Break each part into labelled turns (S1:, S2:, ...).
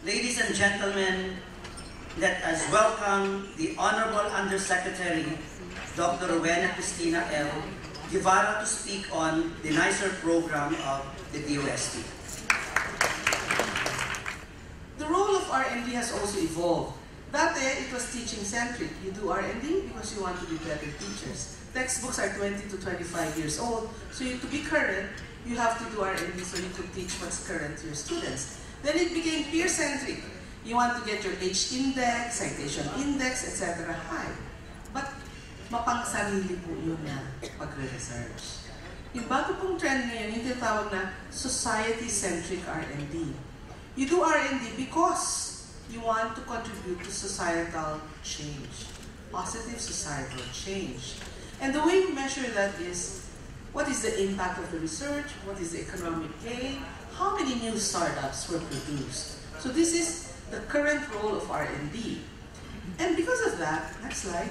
S1: Ladies and gentlemen, let us welcome the Honorable Undersecretary, Dr. Rowena Cristina L. Guevara, to speak on the NICER program of the DOST.
S2: The role of R&D has also evolved. Dati, it was teaching-centric. You do R&D because you want to be better teachers. Textbooks are 20 to 25 years old, so to be current, you have to do R&D so you could teach what's current to your students. Then it became peer-centric. You want to get your H-index, citation index, etc. high. But mapang-sarili po yun na pagre-research. Yung bago pong trend ngayon, yung tinatawag na society-centric R&D. You do R&D because you want to contribute to societal change, positive societal change. And the way we measure that is, what is the impact of the research? What is the economic gain? How many new startups were produced? So this is the current role of R&D. And because of that, next slide,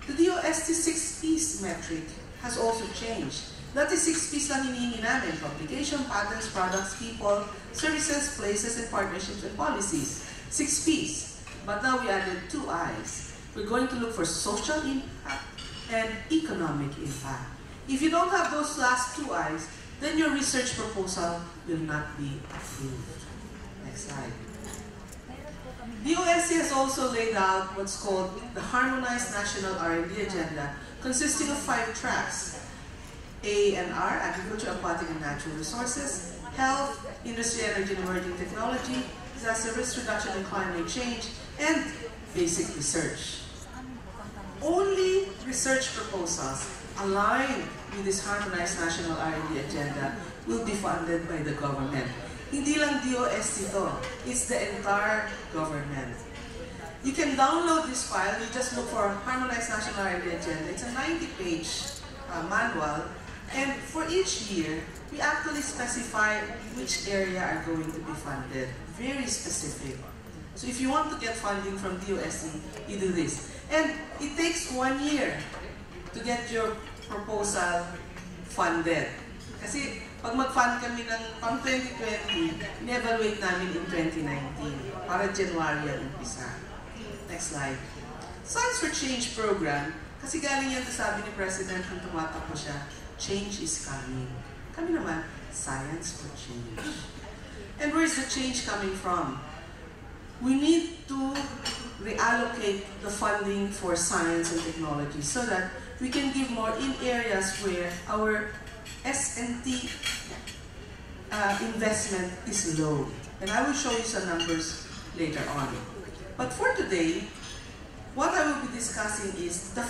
S2: the DOST 6Ps metric has also changed. That is 6Ps lang hinihingi namin: publication, patents, products, people, services, places, and partnerships and policies. 6Ps. But now we added 2 Is. We're going to look for social impact and economic impact. If you don't have those last 2 Is, then your research proposal will not be approved. Next slide. DOST has also laid out what's called the Harmonized National R&D Agenda, consisting of 5 tracks: A&R, Agriculture, Aquatic and Natural Resources; Health, Industry, Energy and Emerging Technology; Disaster Risk Reduction and Climate Change; and Basic Research. Only research proposals aligned with this Harmonized National R&D Agenda will be funded by the government. Hindi lang DOST ito, it's the entire government. You can download this file. You just look for Harmonized National R&D Agenda. It's a 90-page manual, and for each year, we actually specify which area are going to be funded. Very specific. So if you want to get funding from DOST, you do this. And it takes 1 year to get your proposal funded. Kasi pag mag-fund kami ng pang 2020, in-evaluate namin in 2019 para January ang umpisa. Next slide. Science for Change program, kasi galing yan sa sabi ni President kung tumatakbo siya, change is coming. Kami naman, science for change. And where is the change coming from? We need to reallocate the funding for science and technology so that we can give more in areas where our S&T investment is low. And I will show you some numbers later on. But for today, what I will be discussing is the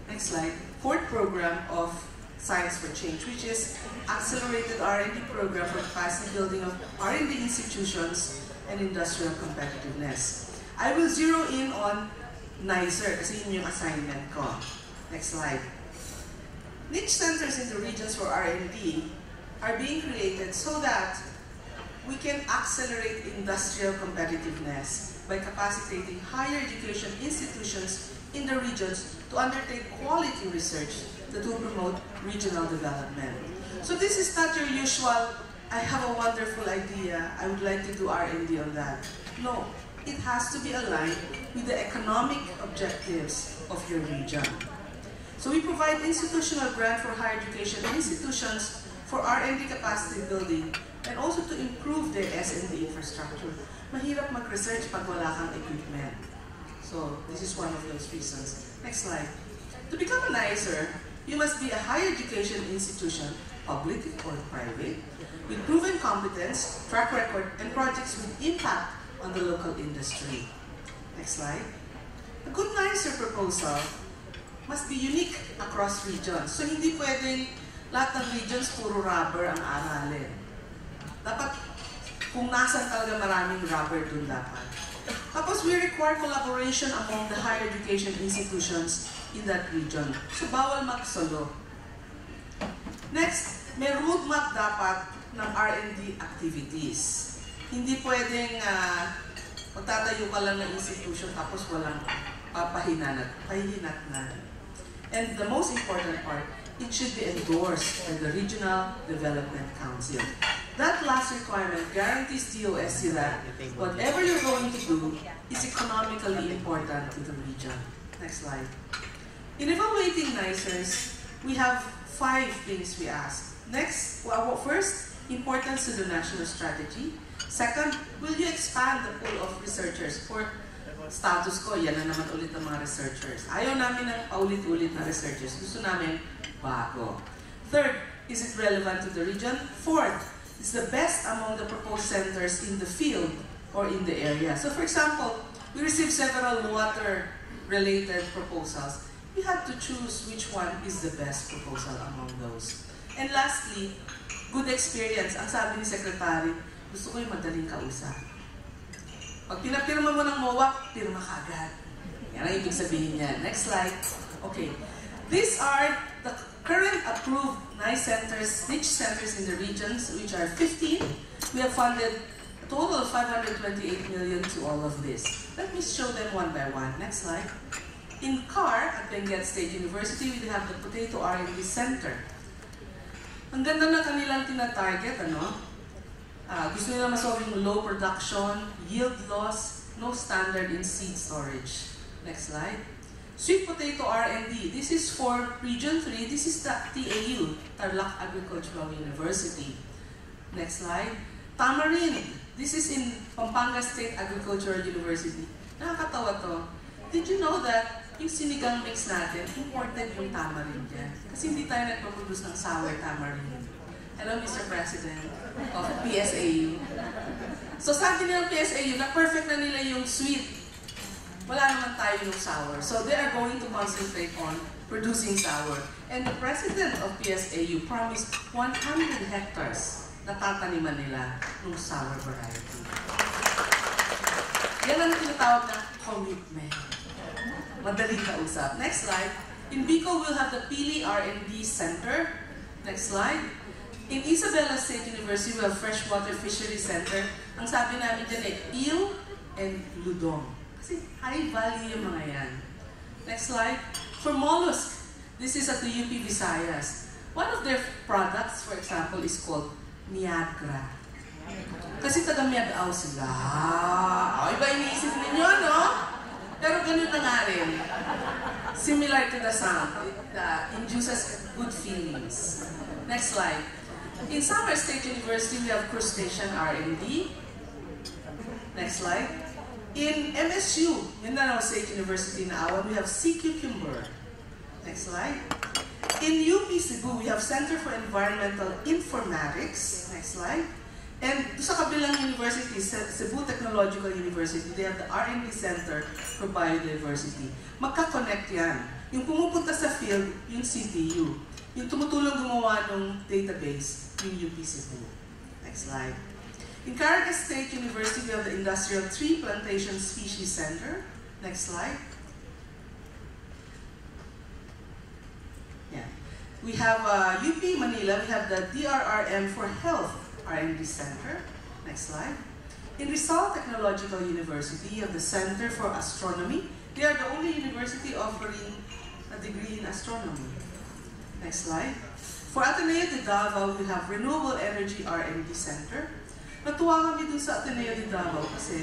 S2: next slide, fourth program of Science for Change, which is accelerated R&D program for capacity building of R&D institutions and industrial competitiveness. I will zero in on NICER kasi yun yung assignment ko. Next slide. Niche centers in the regions for R&D are being created so that we can accelerate industrial competitiveness by capacitating higher education institutions in the regions to undertake quality research that will promote regional development. So this is not your usual, I have a wonderful idea, I would like to do R&D on that. No, it has to be aligned with the economic objectives of your region. So we provide institutional grant for higher education institutions for R&D capacity building and also to improve their S&D infrastructure. Mahirap mag-research pag wala kang equipment. So this is one of those reasons. Next slide. To become a NICER, you must be a higher education institution, public or private, with proven competence, track record, and projects with impact on the local industry. Next slide. A good NICER proposal must be unique across regions. So hindi pwedeng lahat ng regions puro rubber ang aralin. Dapat kung nasan talaga maraming rubber dun dapat. Tapos we require collaboration among the higher education institutions in that region. So bawal mag-solo. Next, may roadmap dapat ng R&D activities. Hindi pwedeng magtatayo ka lang ng institution tapos walang pahinat na. And the most important part, it should be endorsed by the Regional Development Council. That last requirement guarantees DOST that whatever you're going to do is economically important to the region. Next slide. In evaluating NICERs, we have 5 things we ask. Next, first, importance to the national strategy. Second, will you expand the pool of researchers? For status ko, yan na naman ulit ang mga researchers. Ayaw namin ng paulit-ulit na researchers. Gusto namin bago. Third, is it relevant to the region? Fourth, is the best among the proposed centers in the field or in the area. So for example, we received several water-related proposals. We had to choose which one is the best proposal among those. And lastly, good experience. Ang sabi ni Secretary, gusto ko yung madaling kausap. Pag pinapirma mo ng MOA, pirma ka agad. Yan ang ibig sabihin niya. Next slide. Okay. These are the current approved niche centers in the regions, which are 15. We have funded a total of 528 million to all of this. Let me show them one by one. Next slide. In CAR, at Benguet State University, we have the Potato R&D Center. Ang ganda na kanilang tina-target, ano? Gusto nila masolve yung low production, yield loss, no standard in seed storage. Next slide. Sweet potato R&D. This is for Region 3. This is the TAU, Tarlac Agricultural University. Next slide. Tamarind. This is in Pampanga State Agricultural University. Nakakatawa to. Did you know that yung sinigang mix natin, imported yung tamarind dyan? Kasi hindi tayo nagpaproduce ng sour tamarind. Hello, Mr. President of PSAU. So sabi nilang PSAU, na-perfect na nila yung sweet. Wala naman tayo yung sour. So they are going to concentrate on producing sour. And the president of PSAU promised 100 hectares na tataniman nila ng sour variety. Yan ang tinatawag na commitment. Madaling kausap. Next slide. In Bicol, we'll have the Pili R&D Center. Next slide. In Isabela State University, we have Freshwater Fishery Center. Ang sabi namin dyan ay eel and ludong. Kasi high value yung mga yan. Next slide. For mollusk, this is at the UP Visayas. One of their products, for example, is called Miagra. Kasi taga-Miagao sila. Iba iniisip ninyo, no? Pero ganun na nga rin. Similar to the sound. It induces good feelings. Next slide. In Samar State University, we have crustacean R&D. Next slide. In MSU, Mindanao State University na Awan, we have sea cucumber. Next slide. In UP Cebu, we have Center for Environmental Informatics. Next slide. And sa kabilang university, Cebu Technological University, they have the R&D Center for Biodiversity. Magka-connect yan. Yung pumupunta sa field, yung CPU. Yung tumutulong gumawa ng database, yung UP Cebu. Next slide. In Caracas State University, we have the Industrial Tree Plantation Species Center. Next slide. Yeah. We have UP Manila, we have the DRRM for Health R&D Center. Next slide. In Rizal Technological University, you have the Center for Astronomy. They are the only university offering a degree in astronomy. Next slide. For Ateneo de Davao, we have Renewable Energy R&D Center. Natuwa kami dun sa Ateneo de Davao kasi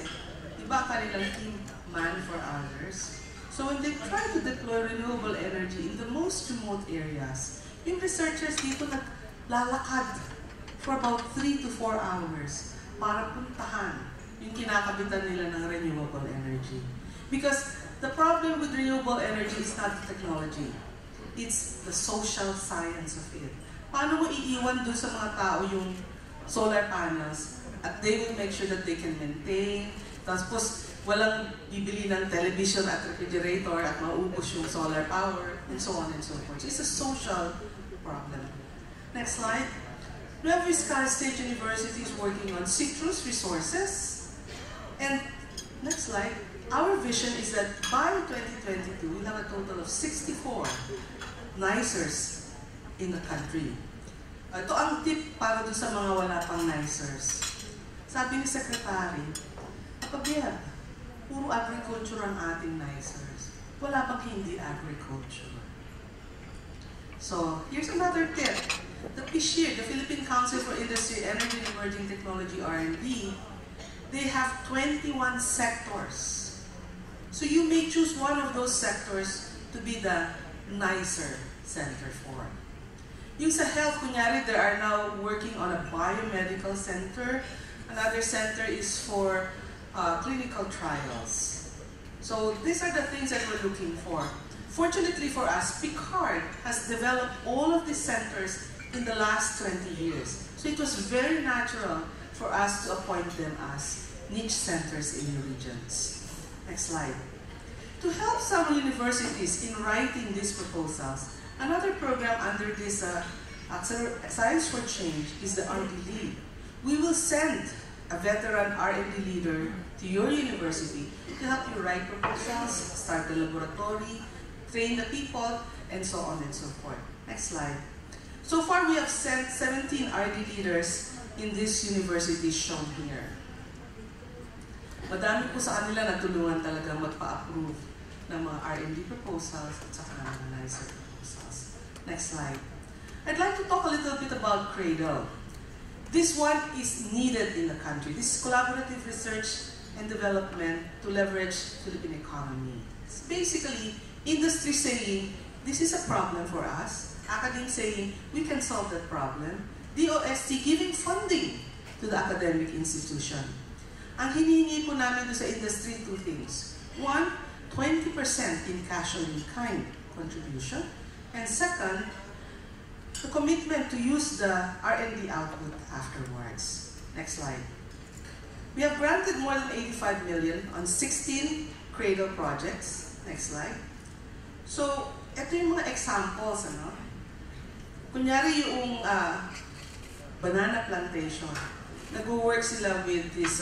S2: iba kanilang team man for others. So when they try to deploy renewable energy in the most remote areas, yung researchers dito naglalakad for about 3 to 4 hours para puntahan yung kinakabitan nila ng renewable energy. Because the problem with renewable energy is not the technology. It's the social science of it. Paano mo iiwan dun sa mga tao yung solar panels at they will make sure that they can maintain, tapos walang bibili ng television at refrigerator at maubos yung solar power, and so on and so forth. So it's a social problem. Next slide. Nueva Vizcaya State University is working on citrus resources. And next slide. Our vision is that by 2022, we'll have a total of 64 NICERs in the country. Ito ang tip para doon sa mga wala pang NICERs. Sabi ni Secretary, kapag puro agriculture ang ating NICERs, wala pang hindi agriculture. So here's another tip. The PHILAAST, the Philippine Council for Industry, Energy and Emerging Technology R&D, they have 21 sectors. So you may choose one of those sectors to be the nicer center for. Yung sa health, kunyari, they are now working on a biomedical center. Another center is for clinical trials. So these are the things that we're looking for. Fortunately for us, PCARD has developed all of these centers in the last 20 years. So it was very natural for us to appoint them as niche centers in the regions. Next slide. To help some universities in writing these proposals, another program under this Science for Change is the R&D Lead. We will send a veteran R&D leader to your university to help you write proposals, start the laboratory, train the people, and so on and so forth. Next slide. So far, we have sent 17 R&D leaders in this university shown here. Madami po sa kanila natulungan talaga magpa-approve ng mga R&D proposals at saka ng nicer proposals. Next slide. I'd like to talk a little bit about Cradle. This one is needed in the country. This is collaborative research and development to leverage Philippine economy. It's basically industry saying, this is a problem for us. Academic saying, we can solve that problem. DOST giving funding to the academic institution. Ang hinihingi po namin sa industry, two things. One, 20% in cash or in kind contribution. And second, the commitment to use the R&D output afterwards. Next slide. We have granted more than 85 million on 16 Cradle projects. Next slide. So, ito yung mga examples, ano? Kunyari yung banana plantation. Nag-work sila with this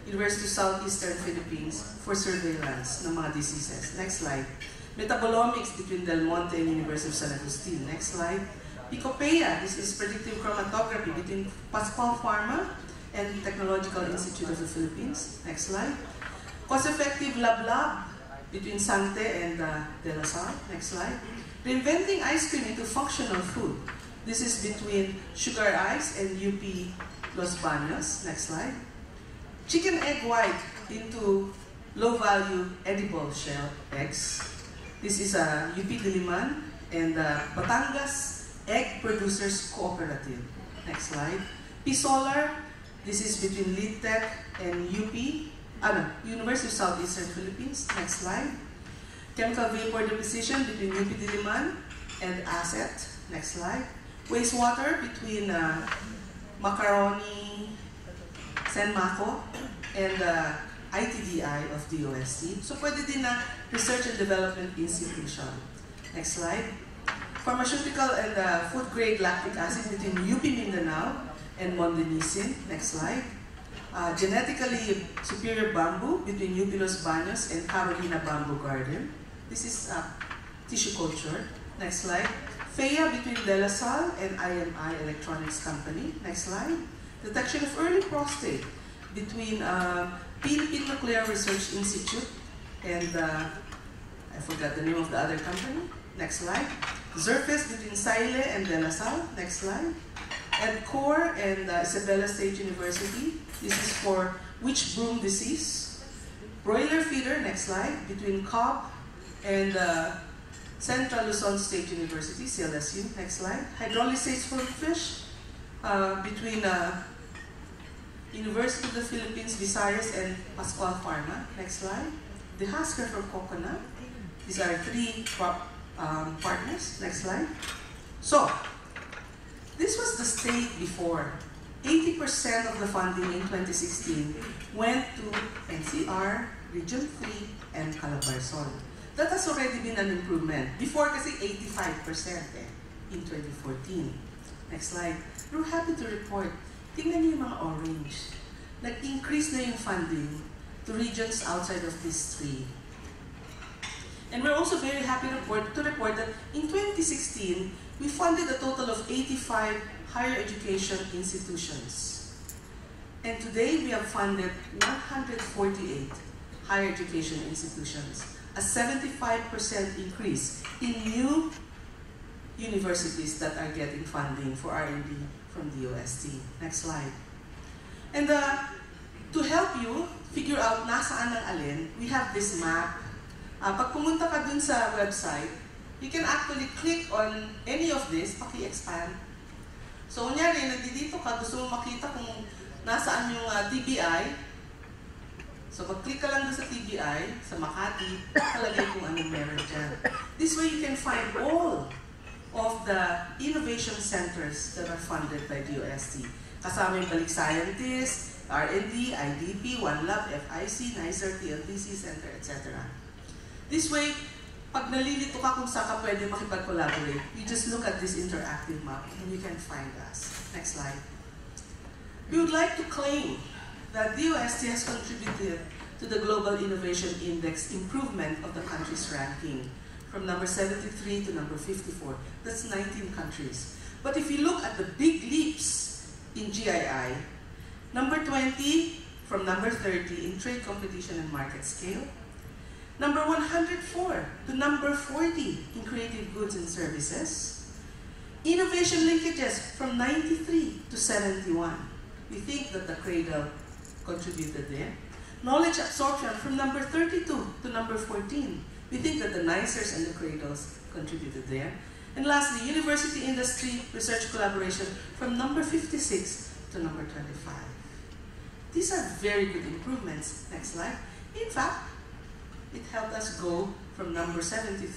S2: University of Southeastern Philippines for surveillance ng mga diseases. Next slide. Metabolomics between Del Monte and University of San Agustin. Next slide. Picopeia, this is predictive chromatography between Pascual Pharma and Technological Institute of the Philippines. Next slide. Cost-effective lab between Sante and De La Salle. Next slide. Reinventing ice cream into functional food. This is between Sugar Ice and UP Los Baños. Next slide. Chicken egg white into low-value edible shell eggs. This is UP Diliman and Batangas Egg Producers Cooperative. Next slide. P-Solar, this is between LeadTech and University of Southeastern Philippines. Next slide. Chemical vapor deposition between UP Diliman and Asset. Next slide. Wastewater between Macaroni, San Marco, and ITDI of DOST. So pwede din na research and development institution. Next slide. Pharmaceutical and food-grade lactic acid between UP Mindanao and Mondenisin. Next slide. Genetically superior bamboo between UP Los Baños and Carolina Bamboo Garden. This is tissue culture. Next slide. FEA between De La Salle and IMI Electronics Company. Next slide. Detection of early prostate between Philippine Nuclear Research Institute and I forgot the name of the other company. Next slide. Surface between Saile and De La Salle. Next slide. And CORE and Isabela State University. This is for witch broom disease. Broiler feeder, next slide, between Cobb and Central Luzon State University, CLSU. Next slide. Hydrolysates for fish between University of the Philippines, Visayas, and Pascual Pharma. Next slide. The husker for coconut. These are three partners. Next slide. So, this was the state before. 80% of the funding in 2016 went to NCR, Region 3, and Calabarzon. That has already been an improvement. Before kasi 85% in 2014. Next slide. We're happy to report, tingnan niyo yung mga orange. Nag-increase na yung funding to regions outside of these three. And we're also very happy to report that in 2016, we funded a total of 85 higher education institutions. And today, we have funded 148 higher education institutions, a 75% increase in new universities that are getting funding for R&D from DOST. Next slide. And to help you figure out nasaan ang alin, we have this map. Pag pumunta ka dun sa website, you can actually click on any of this, paki-expand. So, kunyari, nandito ka, gusto mong makita kung nasaan yung TBI. So, pag-click ka lang sa TBI, sa Makati, palagay kung anong meron dyan. This way, you can find all of the innovation centers that are funded by DOST. Kasama yung Balik Scientist, R&D, IDP, OneLab, FIC, NICER, TLDC Center, etc. This way, pag nalilito ka kung saan ka pwede makipag-collaborate, you just look at this interactive map and you can find us. Next slide. We would like to claim that DOST has contributed to the Global Innovation Index improvement of the country's ranking from number 73 to number 54. That's 19 countries. But if you look at the big leaps in GII, number 20 from number 30 in trade competition and market scale, number 104 to number 40 in creative goods and services, innovation linkages from 93 to 71. We think that the Cradle contributed there. Knowledge absorption from number 32 to number 14. We think that the NICERs and the Cradles contributed there. And lastly, university industry research collaboration from number 56 to number 25. These are very good improvements. Next slide. In fact, it helped us go from number 73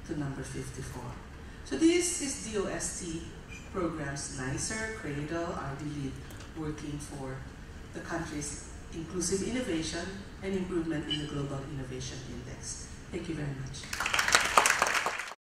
S2: to number 54. So this is DOST programs, NICER, Cradle, RD-LEAD, working for the country's inclusive innovation and improvement in the Global Innovation Index. Thank you very much.